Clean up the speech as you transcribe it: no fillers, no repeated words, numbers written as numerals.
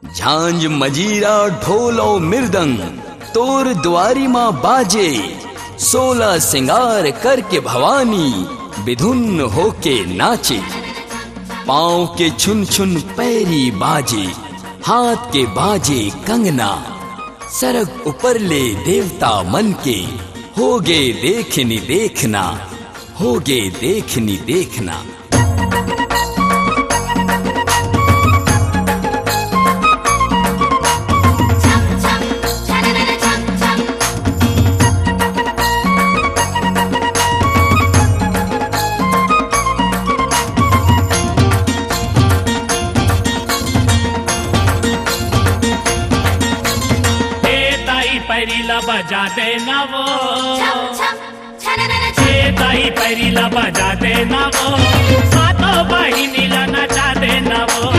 झांझ मजीरा ढोल और मृदंग तोर द्वारी माँ बाजे। 16 सिंगार करके भवानी विधुन होके नाचे। पाँव के छुन छुन पैरी बाजे, हाथ के बाजे कंगना। सरग ऊपर ले देवता मन के, होगे देखनी देखना, होगे देखनी देखना। पैरीला बजा देना वो, ताई पैरीला बजा देना वो, सातों बहिनीला नचा देना वो।